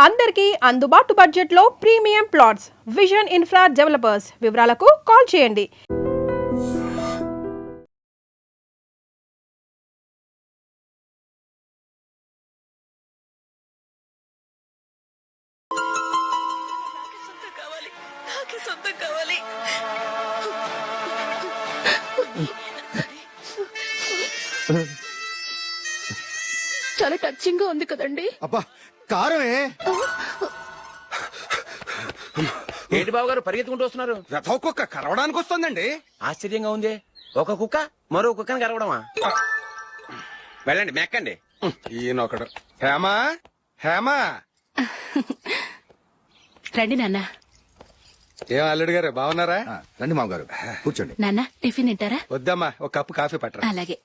అందరికీ అందుబాటు బడ్జెట్లో premium plots vision infra developers. వివరాలకు కాల్ చేయండి. చాలా టచింగ్ గా ఉంది కదండి. అబ్బా కారమే. ఏంటి బాబు గారు పరిగెత్తుకుంటూ వస్తున్నారు? రథం కుక్క కరవడానికి వస్తుందండి. ఆశ్చర్యంగా ఉంది. ఒక కుక్క మరో కుక్కని కరవడమా? వెళ్ళండి మెక్కండి. ఈయనొకడు. హేమా హేమా రండి నాన్న. ఏం అల్లుడు గారు బాగున్నారా? రండి మామగారు కూర్చోండి. నాన్న టిఫిన్ తింటారా? వద్దమ్మా, ఒక కప్పు కాఫీ పట్టరా. అలాగే.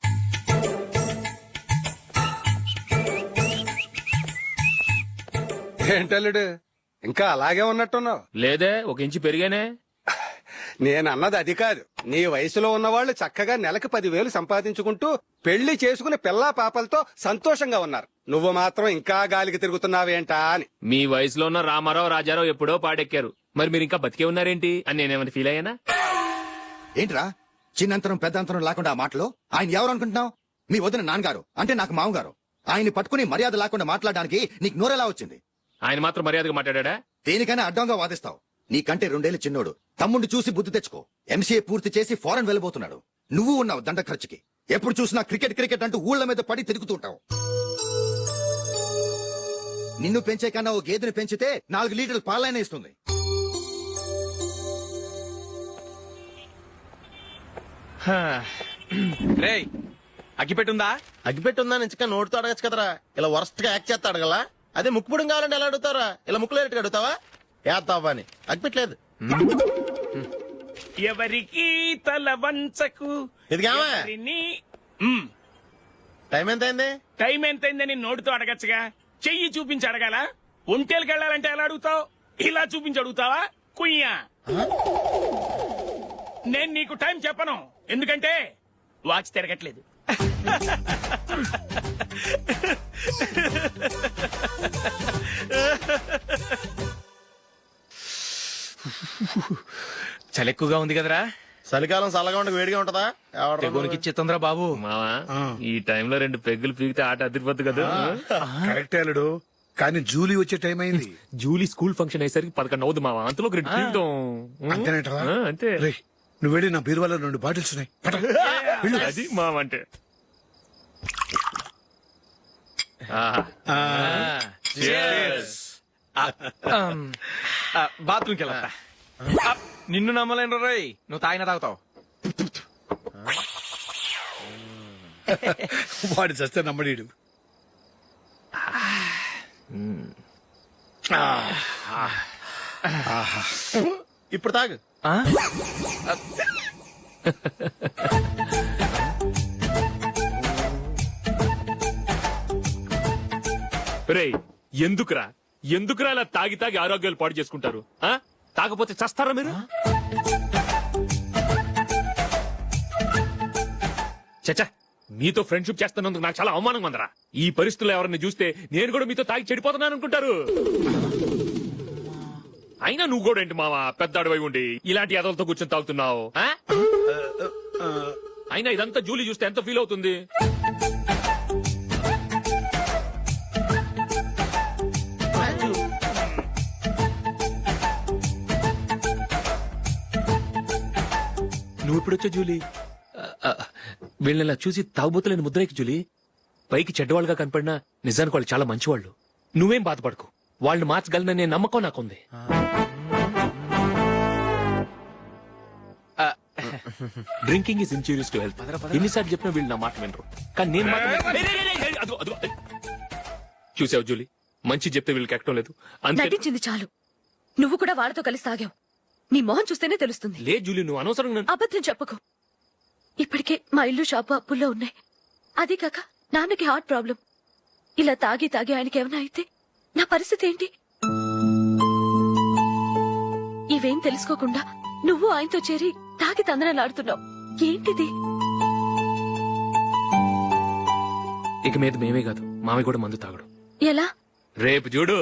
ఏంటల్లుడు ఇంకా అలాగే ఉన్నట్టున్నావు? లేదే, ఒక ఇంచు పెరిగానే. నేను అన్నది అది కాదు. నీ వయసులో ఉన్నవాళ్ళు చక్కగా నెలకు 10,000 సంపాదించుకుంటూ పెళ్లి చేసుకుని పిల్లా పాపలతో సంతోషంగా ఉన్నారు. నువ్వు మాత్రం ఇంకా గాలికి తిరుగుతున్నావేంటా అని. మీ వయసులో ఉన్న రామారావు రాజారావు ఎప్పుడో పాడెక్కారు, మరి మీరు ఇంకా బతికే ఉన్నారేంటి అని నేనేమైనా ఫీల్ అయ్యానా? ఏంట్రా చిన్నంతరం పెద్దంతరం లేకుండా ఆ మాటలో? ఆయన ఎవరు అనుకుంటున్నావు? మీ వదిన నాన్నగారు, అంటే నాకు మామగారు. ఆయన్ని పట్టుకుని మర్యాద లేకుండా మాట్లాడడానికి నీకు నోరెలా వచ్చింది? ఆయన మాత్రం మర్యాదగా మాట్లాడా? దేనికైనా అడ్డంగా వాదిస్తావు. నీకంటే 2 ఏళ్ల చిన్నోడు. తమ్ముడిని చూసి బుద్ధి తెచ్చుకో. ఎంసీఏ పూర్తి చేసి ఫారెన్ వెళ్ళబోతున్నాడు. నువ్వు ఉన్నావు దండ ఖర్చుకి. ఎప్పుడు చూసినా క్రికెట్ క్రికెట్ అంటూ ఊళ్ల మీద పడి తిరుగుతుంటావు. నిన్ను పెంచే కన్నా ఓ గేదెని పెంచితే 4 లీటర్లు పాలైన ఇస్తుంది. రేయ్ అగ్గిపెట్టుందా? అగ్గిపెట్టుందా నుంచి నోటితో అడగచ్చు కదరా. ఇలా వరస్ట్ గా యాక్ట్ చేస్తా అడగలా? అదే ముక్కుపుడు కావాలంటే ఎలా అడుగుతారా? ఇలా ముక్కులేట్టుగా అడుగుతావా? ఏత్తావా అని. అగ్గిపెట్టలేదు. ఎవరికి తల వంచకు. ఇది కావా? టైం ఎంత అయింది? టైం ఎంతైందని నోటితో అడగచ్చుగా, చెయ్యి చూపించి అడగాల? ఒంటేలకు వెళ్ళాలంటే ఎలా అడుగుతావు? ఇలా చూపించి అడుగుతావా? కుయ్యా. నేను నీకు టైం చెప్పను, ఎందుకంటే వాచ్ తిరగట్లేదు. చలి ఎక్కువగా ఉంది కదరా. చలికాలం చల్లగా ఉండక వేడిగా ఉంటదా? తెగోనికిచ్చేతుందిరా బాబు. మావా ఈ టైంలో 2 పెగ్గులు పీకితే ఆట అదిరిపోద్దు కదా. కరెక్టే అల్లుడు, కానీ జూలీ వచ్చే టైం అయింది. జూలీ స్కూల్ ఫంక్షన్ అయ్యేసరికి 11 అవుతుంది మావా. అంతలో 2 పీకుతాం. అంతేనేటవా? అంతే. రేయ్, నువ్వు వెళ్ళి నా బీరువాలో 2 బాటిల్స్ ఉన్నాయి. పట. వెళ్ళు. అది మావ అంటే. బాత్రూమ్కి వెళ్ళా. నిన్ను నమ్మలేను రోయ్, నువ్వు తాగినా తాగుతావు. వాడి చస్తే నమ్మడీడు. ఇప్పుడు తాగు. రేయ్ ఎందుకురా ఇలా తాగి తాగి ఆరోగ్యాలు పాడు చేసుకుంటారు? తాగపోతే చస్తారా మీరు? చచ్చా, మీతో ఫ్రెండ్షిప్ చేస్తున్నందుకు నాకు చాలా అవమానంగా ఉందరా. ఈ పరిస్థితుల్లో ఎవరిని చూస్తే నేను కూడా మీతో తాగి చెడిపోతున్నాను అనుకుంటారు. అయినా నువ్వు కూడా ఏంటి మావా, పెద్ద అడవై ఉండి ఇలాంటి ఎదలతో కూర్చొని తాగుతున్నావు? అయినా ఇదంతా జూలీ చూస్తే ఎంత ఫీల్ అవుతుంది? నువ్వు ఇప్పుడొచ్చా జూలీ? వీళ్ళని చూసి తాగుబోతులేని ముద్రేకి జూలీ. పైకి చెడ్డవాళ్ళుగా కనపడినా నిజానికి వాళ్ళు చాలా మంచివాళ్ళు. నువ్వేం బాధపడకు, వాళ్ళని మార్చగలననే నమ్మకం నాకుంది. Drinking is injurious to health. ఎన్నిసార్లు చెప్పినా వీళ్ళు నా మాట వినరు, కానీ నేను మాత్రం. చూసావు జూలీ, మంచి చెప్తే వీళ్ళకి ఎక్కడం లేదు. నటించింది చాలు. నువ్వు కూడా వాళ్ళతో కలిసి తాగావు. నీ మొహం చూస్తేనే తెలుస్తుంది. లే జూలీ, నువ్వు అనవసరంగా అబద్ధం చెప్పకు. ఇప్పటికే మా ఇల్లు షాపు అప్పుల్లో ఉన్నాయి. అదే కాక నాన్నకి హార్ట్ ప్రాబ్లం. ఇలా తాగి తాగి ఆయనకి ఏమైనా అయితే నా పరిస్థితి ఏంటి? ఇవేం తెలుసుకోకుండా నువ్వు ఆయనతో చేరి తాగి తందనలాడుతున్నావు. ఏంటిది? ఇక మీద మేమే కాదు, మావి కూడా మందు తాగడు. ఎలా? రేపు చూడు.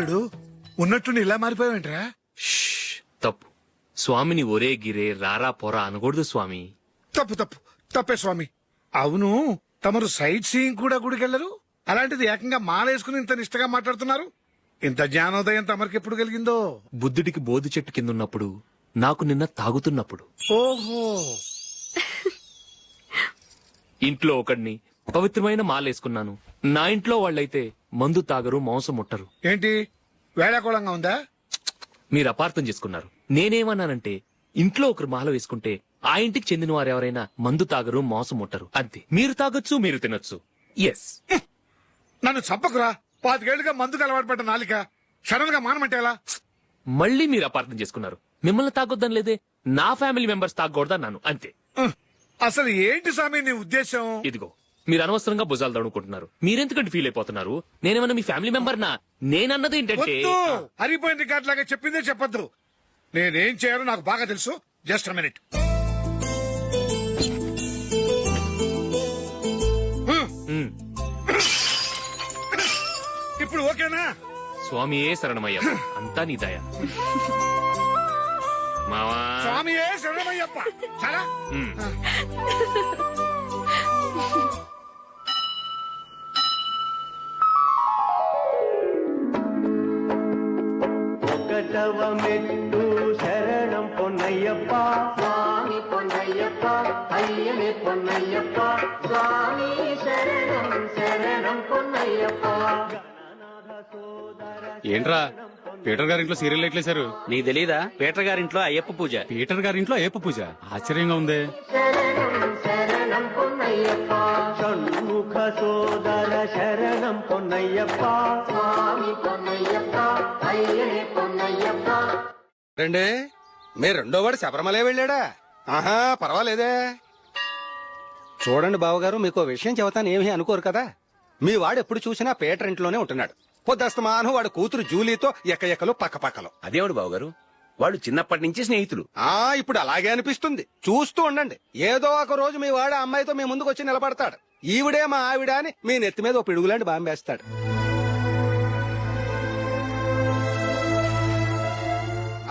అల్లుడు ఉన్నట్టుండి ఇలా మారిపోయావేంట్రా? షష్, తప్పు. స్వామిని ఒరే గిరే రారా పోరా అనకూడదు స్వామి. తప్పే స్వామి. అవును, తమరు సైట్ సీయింగ్ కూడా గుడికెళ్లరు, అలాంటిది ఏకంగా మాలేసుకుని ఇంత నిష్టగా మాట్లాడుతున్నారు. ఇంత జ్ఞానోదయం తమరికి ఎప్పుడు కలిగిందో? బుద్ధుడికి బోధి చెట్టు కింద ఉన్నప్పుడు, నాకు నిన్న తాగుతున్నప్పుడు. ఓహో, ఇంట్లో ఒకడిని పవిత్రమైన మాలేసుకున్నాను. నా ఇంట్లో వాళ్ళైతే మందు తాగరు, మాంసం ముట్టరు. ఏంటి వేళాకోళంగా ఉందా? మీరు అపార్థం చేసుకున్నారు. నేనేమన్నానంటే ఇంట్లో ఒకరు మాల వేసుకుంటే ఆ ఇంటికి చెందిన వారు ఎవరైనా మందు తాగరు, మాంసం ముట్టరు, అంతే. మీరు తాగొచ్చు, మీరు తినొచ్చు. ఎస్. నన్ను చంపకురా. 5 ఏళ్లుగా మందుకు అలవాటు పడ్డ నాలిక సడన్ గా మానమంటే ఎలా? మళ్ళీ మీరు అపార్థం చేసుకున్నారు. మిమ్మల్ని తాగొద్దని లేదే, నా ఫ్యామిలీ మెంబర్స్ తాగకూడదన్నాను, అంతే. అసలు ఏంటి స్వామి నీ ఉద్దేశం? ఇదిగో మీరు అనవసరంగా భుజాలు దడుకుంటున్నారు. మీరెందుకంటే ఫీల్ అయిపోతున్నారు? నేనేమన్నా మీ ఫ్యామిలీ మెంబర్ నా? నేనన్నది ఏంటంటే వద్దు, హరిపోయిన రికార్డ్ లాగా చెప్పిందే చెప్పొద్దు. నేనేం చేయాలో నాకు బాగా తెలుసు. Just minute. ఉమ్, ఇప్పుడు ఓకేనా? స్వామియే శరణమయ్య, అంతా నీ దయ. మావా స్వామియే శరణమయ్యప్ప. చాలా ఉమ్. ఒకటవ మెట్టు శరణం పొన్నయ్యప్ప స్వామి పొన్నయ్యప్ప అయ్యనే పొన్నయ్యప్ప స్వామి శరణం శరణం పొన్నయ్యప్ప. ఏంట్రా పీటర్ గారింట్లో సీరియల్ ఎట్లేశారు? నీకు తెలీదా? పీటర్ గారింట్లో అయ్యప్ప పూజ. పీటర్ గారింట్లో అయ్యప్ప పూజ ఆశ్చర్యంగా ఉంది. శరణం శరణం పొన్నయ్యప్ప షణ్ముఖ సోదర శరణం పొన్నయ్యప్ప స్వామి పొన్నయ్యప్ప అయ్యనే పొన్నయ్యప్ప. రండి, మీ రెండో వాడు శబరిమలే వెళ్ళాడా? ఆహా, పర్వాలేదే. చూడండి బావగారు, మీకు విషయం చెబుతాను, ఏమీ అనుకోరు కదా. మీ వాడు ఎప్పుడు చూసినా పీటర్ ఇంట్లోనే ఉంటున్నాడు. పొద్దస్తమాను వాడు కూతురు జూలీతో ఎక్కలు పక్కపక్కలో. అదేవిడు బావగారు, వాళ్ళు చిన్నప్పటి నుంచి స్నేహితులు. ఇప్పుడు అలాగే అనిపిస్తుంది. చూస్తూ ఉండండి, ఏదో ఒక రోజు మీ వాడు అమ్మాయితో మీ ముందుకు వచ్చి నిలబడతాడు. ఈవిడే మా ఆవిడ అని మీ నెత్తి మీద ఓ పిడుగులాంటి బాంబేస్తాడు.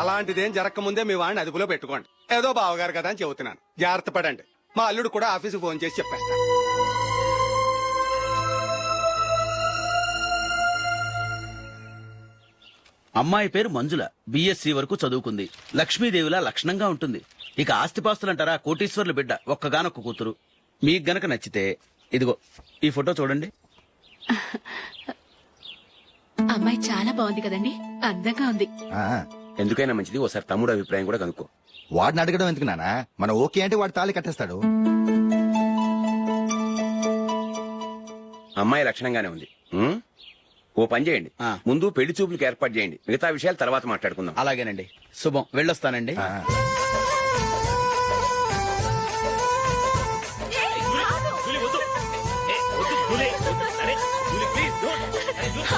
అలాంటిదేం జరగకముందే మీ వాడిని అదుపులో పెట్టుకోండి. ఏదో బావగారు కదా అని చెబుతున్నాను, జాగ్రత్త పడండి. మా అల్లుడు కూడా ఆఫీసుకు ఫోన్ చేసి చెప్పేస్తాను. అమ్మాయి పేరు మంజుల, బిఎస్సి వరకు చదువుకుంది. లక్ష్మీదేవిలా లక్షణంగా ఉంటుంది. ఇక ఆస్తిపాస్తులంటారా, కోటీశ్వర్ల బిడ్డ, ఒక్కగానొక్క కూతురు. మీకు గనక నచ్చితే ఇదిగో ఈ ఫోటో చూడండి. అమ్మాయి చాలా బాగుంది కదండి, అందంగా ఉంది. ఆ, ఎందుకైనా మంచిది ఒకసారి తమ్ముడు అభిప్రాయం కూడా కనుక్కో. వాడిని అడగడం ఎందుకు నానా? మనం ఓకే అంటే వాడు తాళి కట్టేస్తాడు. అమ్మాయి లక్షణంగానే ఉంది. ఓ పని చేయండి, ముందు పెళ్లి చూపులకు ఏర్పాటు చేయండి, మిగతా విషయాలు తర్వాత మాట్లాడుకుందాం. అలాగేనండి. శుభం, వెళ్ళొస్తానండి. ఆ, జూలీ, వద్దు. ఏ, వద్దు, జూలీ. అరే, జూలీ, please, don't. అరే, జూలీ.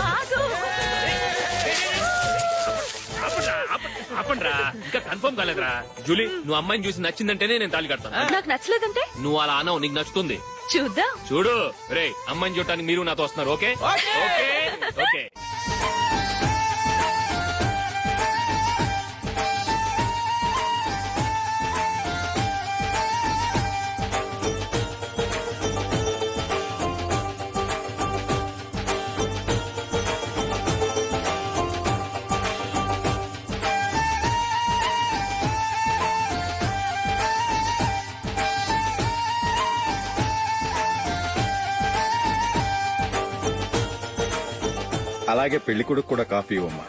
ఆపండ్రా, ఇంకా కన్ఫర్మ్ కాలేదురా. జూలీ, నువ్వు అమ్మాయిని చూసి నచ్చిందంటేనే నేను తాళి కడతాను. నాకు నచ్చలేదంటే నువ్వు అలా అనవు, నీకు నచ్చుతుంది. చూద్దాం. చూడు రే, అమ్మాయిని చూడటానికి మీరు నాతో వస్తున్నారు. Okay okay okay. అలాగే పెళ్లి కొడుకు కూడా కాఫీ ఇవ్వమ్మా.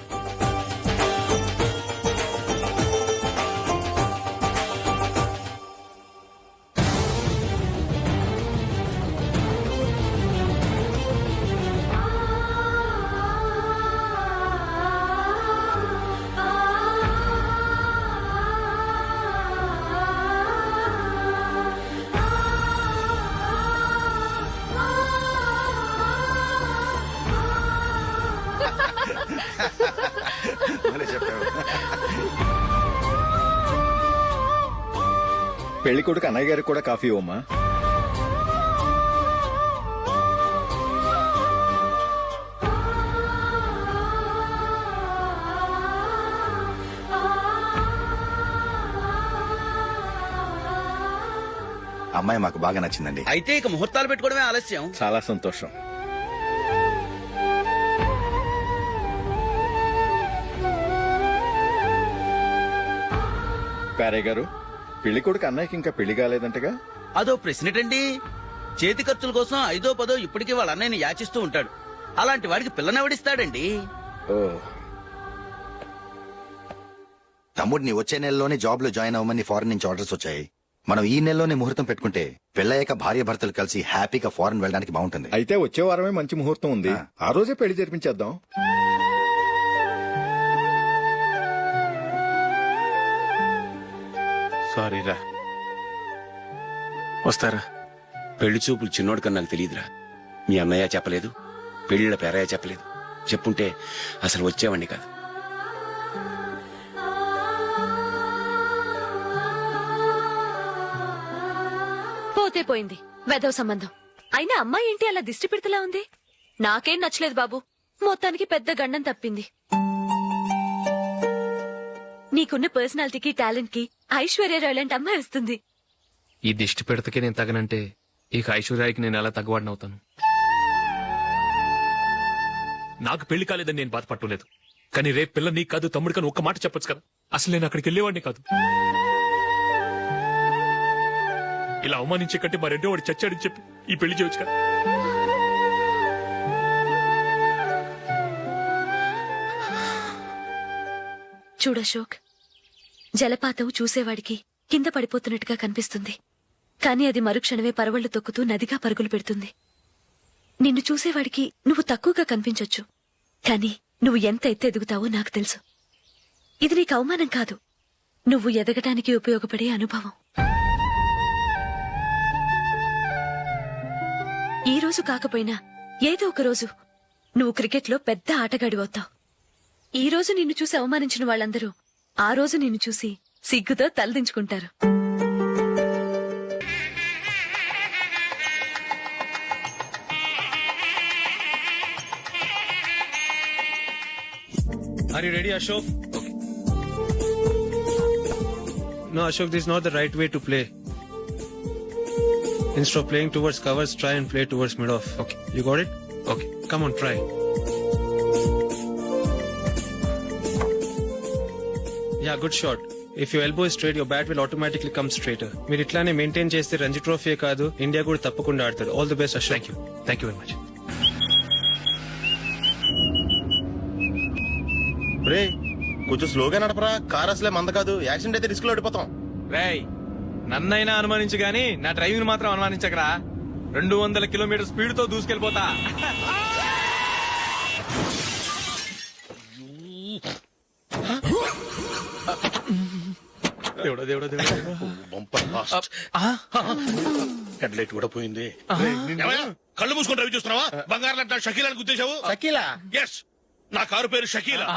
పెళ్లి కొడుకు అన్నయ్య గారికి కూడా కాఫీ ఇవ్వమ్మా. అమ్మాయి మాకు బాగా నచ్చిందండి. అయితే ఇక ముహూర్తాలు పెట్టుకోవడమే ఆలస్యం. చాలా సంతోషం. పేరయ్య గారు, పెళ్లి కొడుకు అన్నయ్యకి ఇంకా పెళ్లి కాలేదంటగా? అదో ప్రశ్నటండి. చేతి ఖర్చుల కోసం 5ో 10ో ఇప్పటికీ వాళ్ళ అన్నయ్యని యాచిస్తూ ఉంటాడు. అలాంటి వాడికి పిల్లనెవడిస్తాడండి? ఓ, తమ్ముడిని వచ్చే నెలలోనే జాబ్ లో జాయిన్ అవ్వమని ఫారెన్ నుంచి ఆర్డర్స్ వచ్చాయి. మనం ఈ నెలలోనే ముహూర్తం పెట్టుకుంటే పెళ్ళయ్యాక భార్య భర్తలు కలిసి హ్యాపీగా ఫారెన్ వెళ్ళడానికి బాగుంటుంది. అయితే వచ్చే వారమే మంచి ముహూర్తం ఉంది. ఆ రోజే పెళ్లి జరిపించేద్దాం. సారీరా. వస్తారా? పెళ్లి చూపులు చిన్నోడు కన్నా నాకు తెలియదురా. మీ అన్నయ్య చెప్పలేదు, పెళ్లిళ్ళ పేరయ్య చెప్పలేదు. చెప్పుంటే అసలు వచ్చేవాడిని కాదు. పోతే పోయింది వెదవ సంబంధం. అయినా అమ్మాయి ఏంటి అలా దిష్టి పెడతలా ఉంది? నాకేం నచ్చలేదు బాబు. మొత్తానికి పెద్ద గండం తప్పింది. నీకున్న పర్సనాలిటీకి టాలెంట్ కి ఐశ్వర్యరాయ్ లాంటి అమ్మాయి వస్తుంది. ఈ దిష్టి పెడతకే నేను తగనంటే ఇక ఐశ్వర్యానికి నేను ఎలా తగ్గవాడినవుతాను? నాకు పెళ్లి కాలేదని నేను బాధపడలేదు, కానీ రేపు పిల్ల నీకు కాదు తమ్ముడు కానీ ఒక్క మాట చెప్పొచ్చు కదా. అసలు నేను అక్కడికి వెళ్ళేవాడిని కాదు. ఇలా అవమానించే కంటే మా రెండో వాడు చచ్చాడని చెప్పి ఈ పెళ్లి చేయొచ్చు కదా. చూడశోక్, జలపాతం చూసేవాడికి కింద పడిపోతున్నట్టుగా కనిపిస్తుంది, కానీ అది మరుక్షణమే పరవళ్లు తొక్కుతూ నదిగా పరుగులు పెడుతుంది. నిన్ను చూసేవాడికి నువ్వు తక్కువగా కనిపించొచ్చు, కానీ నువ్వు ఎంత ఎత్తు ఎదుగుతావో నాకు తెలుసు. ఇది నీకు అవమానం కాదు, నువ్వు ఎదగటానికి ఉపయోగపడే అనుభవం. ఈ రోజు కాకపోయినా ఏదో ఒక రోజు నువ్వు క్రికెట్లో పెద్ద ఆటగాడివవుతావు. ఈ రోజు నిన్ను చూసి అవమానించిన వాళ్ళందరూ ఆ రోజు నిన్ను చూసి సిగ్గుతో తలదించుకుంటారు. Are you ready, Ashok? Okay. No, Ashok, this is not the right way to play. Instead of playing towards covers, try and play towards mid-off. Okay. You got it? Okay. Come on, try. Yeah, good shot. If your elbow is straight, your bat will automatically come straighter. మీరు ఇట్లానే maintain చేస్తే Ranji trophy కాదు, India కూడా తప్పకుండా ఆడతాడు. All the best, Ashok. Thank you very much. రే, కొంచెం స్లోగా నడపరా. కార్ అసలే మంద కాదు. యాక్సిడెంట్ అయితే రిస్క్ లో ఓడిపోతాం. రేయ్, నన్నైనా అనుమానించు గాని నా డ్రైవింగ్ మాత్రం అనుమానించకరా. 200 కిలోమీటర్ స్పీడ్ తో దూసుకెళ్ళిపోతా. దేవుడా దేవుడా దేవుడా. హెడ్ లైట్ కూడా పోయింది. కళ్ళు మూసుకొని రవి చూస్తున్నావా? బంగారం అంటే షకీలాని గుర్తించావు? షకీలా? ఎస్, నా కారు పేరు Shakeela.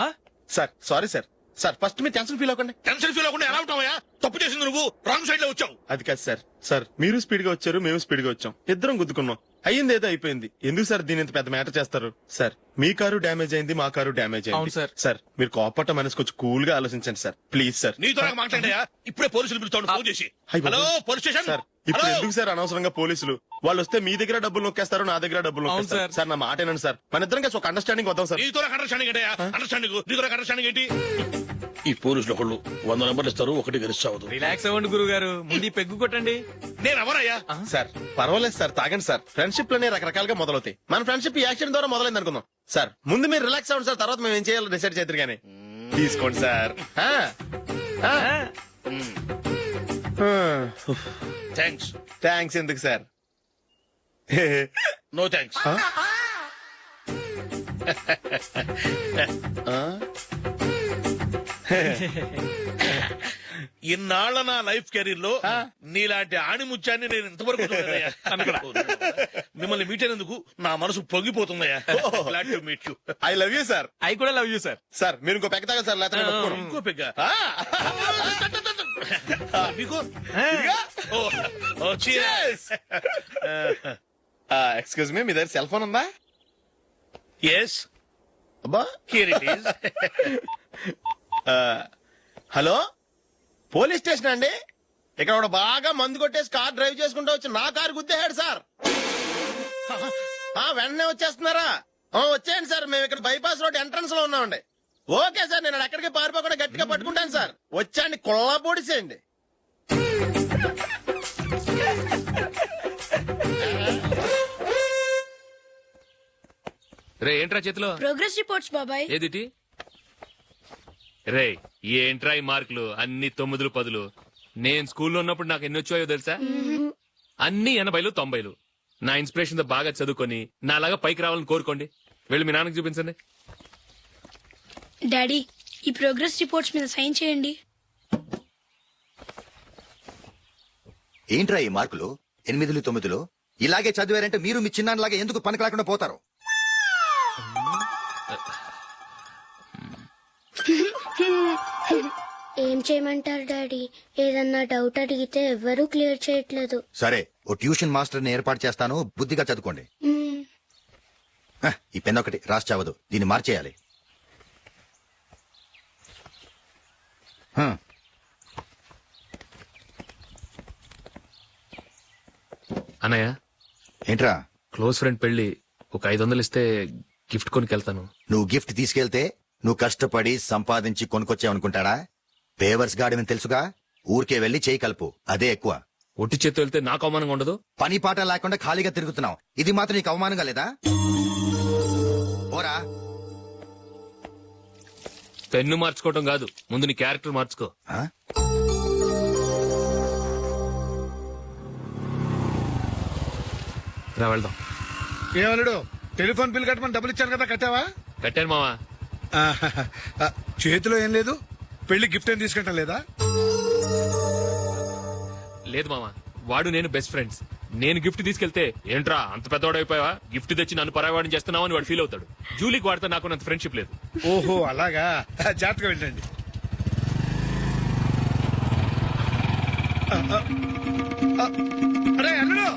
Sir sorry sir. Sir first మీరు టెన్షన్ ఫీల్ అవ్వకండి. టెన్షన్ ఫీల్ అవ్వకుండా ఎలా ఉంటావా? తప్పు చేసింది నువ్వు, రాంగ్ సైడ్ లో వచ్చావు. అది కాదు సార్. సార్ మీరు స్పీడ్ గా వచ్చారు, మేము స్పీడ్ గా వచ్చాం, ఇద్దరం గుద్దుకున్నాం. అయ్యింది ఏదో అయిపోయింది. ఎందుకు సార్ దీని ఇంత పెద్ద మ్యాటర్ చేస్తారు? సార్ మీ కారు డ్యామేజ్ అయింది, మా కారు డ్యామేజ్ అయింది. సార్ మీరు కోపట్ట మనసు కొంచెం కూల్ గా ఆలోచించండి సార్, ప్లీజ్ సార్. నీతో మాట్లాడాయా? ఇప్పుడే పోలీసులు పిలుస్తాను, ఫోన్ చేసి. Hello police station. సార్ ఇప్పుడు ఎందుకు సార్ అనవసరంగా పోలీసులు? వాళ్ళు వస్తే మీ దగ్గర డబ్బులు నొక్కేస్తారు, నా దగ్గర డబ్బులు నొక్కేస్తారు. సార్ నా మాట ఏనండి సార్, మన ఇద్దరం కలిసి ఒక అండర్స్టాండింగ్ వద్దాం సార్. నీతో అండర్స్టాండింగ్ ఏంటి? ఈ పోలీసులు ఒకళ్ళు 100 నెంబర్లు ఇస్తారు, ఒకటి గెలుస్తావు. రిలాక్స్ అవ్వండి గురువు గారు, ముందు పెగ్గు కొట్టండి. నేను ఎవరయ్యా? సార్ పర్వాలేదు సార్, తాగండి సార్. ఫ్రెండ్షిప్ లోనే రకరకాలుగా మొదలవుతాయి. మన ఫ్రెండ్షిప్ ఈ యాక్సిడెంట్ ద్వారా మొదలైంది అనుకుందాం. సార్ ముందు మీరు రిలాక్స్ అవ్వండి సార్, తర్వాత మేము ఏం చేయాలో డిసైడ్ చేద్దరు గానీ. తీసుకోండి సార్. థ్యాంక్స్. థ్యాంక్స్ ఎందుకు సార్? No thanks. ఇన్నాళ్ల నా లైఫ్ కెరీర్ లో నీలాంటి ఆణిముత్యాన్ని నేను ఇంతవరకు మిమ్మల్ని మీట్ అయినందుకు నా మనసు పొంగిపోతుందయ్యా. Glad to meet you. I love you sir. I కూడా లవ్ యూ సార్. సార్ మీరు ఇంకో పెగ్గ తాగా సార్, లేకపోతే ఇంకో పెగ్గ. మీకు ఎక్స్క్యూజ్ మీ, మీ దగ్గర సెల్ ఫోన్ ఉందా? ఎస్. అబ్బా here it is. Hello police station అండి? ఇక్కడ ఒకడు బాగా మందు కొట్టేసి కార్ డ్రైవ్ చేసుకుంటూ వచ్చి నా కారు గుద్దేశాడు సార్. వెంటనే వచ్చేస్తున్నారా? వచ్చేయండి సార్, మేము ఇక్కడ బైపాస్ రోడ్ ఎంట్రన్స్ లో ఉన్నామండి. ఓకే సార్, నేను ఎక్కడికి పారిపోకుండా గట్టిగా పట్టుకుంటాను సార్. వచ్చాండి, కుళ్ళ పొడిసేయండి. రే ఏంట్రా చేతిలో? ప్రోగ్రెస్ రిపోర్ట్స్ బాబాయ్. ఏదిటి? రే ఏంట్రా ఈ మార్కులు అన్ని 9, 10? నేను స్కూల్లో ఉన్నప్పుడు నాకు ఎన్ని వచ్చాయో తెలుసా? అన్ని 80, 90. నా ఇన్స్పిరేషన్ తో బాగా చదువుకొని నాలాగా పైకి రావాలని కోరుకోండి. వెళ్ళి మీ నాన్నకి చూపించండి. డాడీ, ఈ ప్రోగ్రెస్ రిపోర్ట్స్ మీద సైన్ చేయండి. ఏంట్రా ఈ మార్కులు 8, 9? ఇలాగే చదివారంటే మీరు మీ చిన్నాన్నలాగా ఎందుకు పనికి రాకుండా పోతారు? ఏం చేయమంటారు డాడీ? ఏదన్నా డౌట్ అడిగితే ఎవ్వరూ క్లియర్ చేయట్లేదు. సరే, ఓ ట్యూషన్ మాస్టర్ ని ఏర్పాటు చేస్తాను, బుద్ధిగా చదువుకోండి. ఈ పెన్ ఒకటి రాసి చావదు, దీన్ని మార్చేయాలి. అన్నయ్య, ఏంట్రా? క్లోజ్ ఫ్రెండ్ పెళ్లి, ఒక 500 ఇస్తే గిఫ్ట్ కొనుకెళ్తాను. నువ్వు గిఫ్ట్ తీసుకెళ్తే నువ్వు కష్టపడి సంపాదించి కొనుక్కొచ్చావనుకుంటాడా? పేవర్స్ గాడమని తెలుసుగా, ఊరికే వెళ్లి చేయి కలుపు, అదే ఎక్కువ. ఒట్టి చేత్తో వెళ్తే నాకు అవమానంగా ఉండదు? పని పాట లేకుండా ఖాళీగా తిరుగుతున్నావు, ఇది మాత్రం నీకు అవమానంగా లేదా? ఓరా. పెన్ను మార్చుకోవటం కాదు, ముందు నీ క్యారెక్టర్ మార్చుకో. ఆ? రా వెళ్దాం. ఏమన్నాడు? టెలిఫోన్ బిల్ కట్టమని డబ్బులు ఇచ్చాను కదా, కట్టావా? కట్టాను మావా. చేతిలో ఏం లేదు, పెళ్లి గిఫ్ట్ ఏం తీసుకుంటా లేదా? లేదు మావా, వాడు నేను బెస్ట్ ఫ్రెండ్స్. నేను గిఫ్ట్ తీసుకెళ్తే ఏంట్రా అంత పెద్దవాడైపోయావా, గిఫ్ట్ తెచ్చి నన్ను పరాయవాడిని చేస్తున్నావు అని వాడు ఫీల్ అవుతాడు. జూలీకి వాడితే నాకు అంత ఫ్రెండ్షిప్ లేదు. ఓహో అలాగా, జాగ్రత్తగా వెళ్ళండి. అరే అల్లుడు,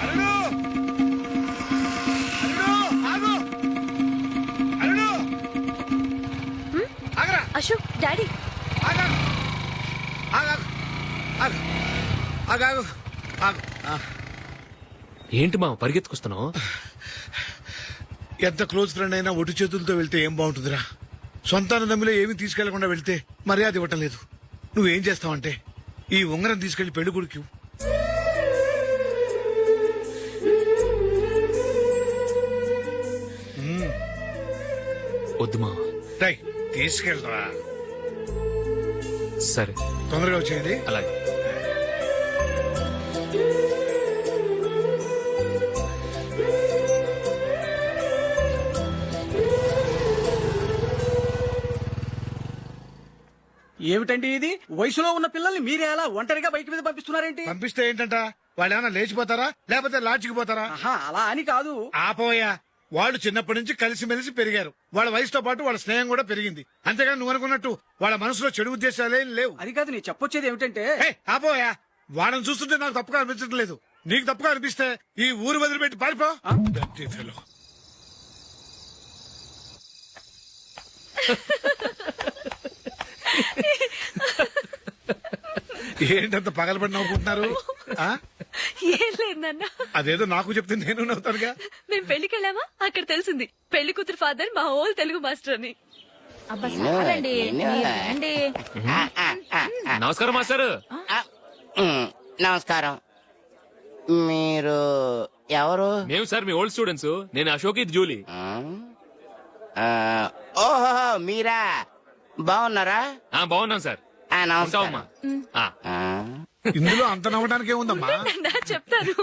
అల్లుడు, అల్లుడు, ఆగు, అల్లుడు, ఆగరా, అశోక్, డాడీ. ఆగా, ఆగా, ఆగు, ఆగాగు, ఆగు. ఏంటి మావ పరిగెత్తుకొస్తున్నావు? ఎంత క్లోజ్ ఫ్రెండ్ అయినా ఒటి చేతులతో వెళ్తే ఏం బాగుంటుందిరా? సొంతాన నమ్మిలో ఏమీ తీసుకెళ్లకుండా వెళ్తే మర్యాద ఇవ్వటం లేదు. నువ్వేం చేస్తావంటే ఈ ఉంగరం తీసుకెళ్లి పెళ్లి కొడుకు ఇవ్వు. వద్దు మావ. రై, తీసుకెళ్ళరా. సరే తొందరగా వచ్చేయండి. అలాగే. ఏమిటండి ఇది? వయసులో ఉన్న పిల్లల్ని మీరే అలా ఒంటరిగా బయట మీద పంపిస్తున్నారేంటి? పంపిస్తే ఏంటంట, వాళ్ళు ఏమైనా లేచిపోతారా లేకపోతే లాడ్జికి పోతారా? అలా అని కాదు. ఆపోయా, వాళ్ళు చిన్నప్పటి నుంచి కలిసిమెలిసి పెరిగారు. వాళ్ళ వయసుతో పాటు వాళ్ళ స్నేహం కూడా పెరిగింది. అంతేగాని నువ్వు అనుకున్నట్టు వాళ్ళ మనసులో చెడు ఉద్దేశాలేం లేవు. అది కాదు, నేను చెప్పొచ్చేది ఏమిటంటే, ఆపోయా, వాళ్ళని చూస్తుంటే నాకు తప్పుగా అనిపించడం లేదు. నీకు తప్పుగా అనిపిస్తే ఈ ఊరు వదిలిపెట్టి పారిపో. Dirty fellow. ఏంటంత పగలబడి నవ్వుకుంటున్నారు? ఏం లేదు నాన్న. అదేదో నాకు చెప్తే నేను నవ్వుతానుగా. మేము పెళ్లికి వెళ్ళామా, అక్కడ తెలిసింది పెళ్లి కూతురు ఫాదర్ మా హోల్ తెలుగు మాస్టర్ అని. నమస్కారం మాస్టర్. నమస్కారం. మీరు ఎవరు? మేము సార్ మీ ఓల్డ్ స్టూడెంట్స్. నేను అశోక్, ఇది జూలీ. ఓహో మీరా, బాగున్నారా? బాగున్నాం సార్. నమస్కారం. ఇందులో అంత నవ్వడానికి ఏముందమ్మా? చెప్తాను.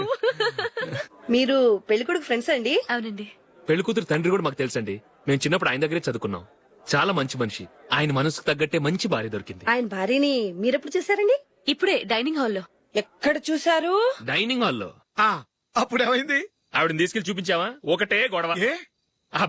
మీరు పెళ్లికొడుకు ఫ్రెండ్స్ అండి? అవునండి. పెళ్లి కూతురు తండ్రి కూడా మాకు తెలుసండి. మేము చిన్నప్పుడు ఆయన దగ్గరే చదువుకున్నాం. చాలా మంచి మనిషి. ఆయన మనసుకు తగ్గట్టే మంచి భార్య దొరికింది. ఆయన భార్యని మీరెప్పుడు చూసారండి? ఇప్పుడే డైనింగ్ హాల్లో. ఎక్కడ చూసారు? డైనింగ్ హాల్లో. అప్పుడేమైంది? ఆవిడని తీసుకెళ్లి చూపించావా? ఒకటే గొడవ. ఏ? ఆ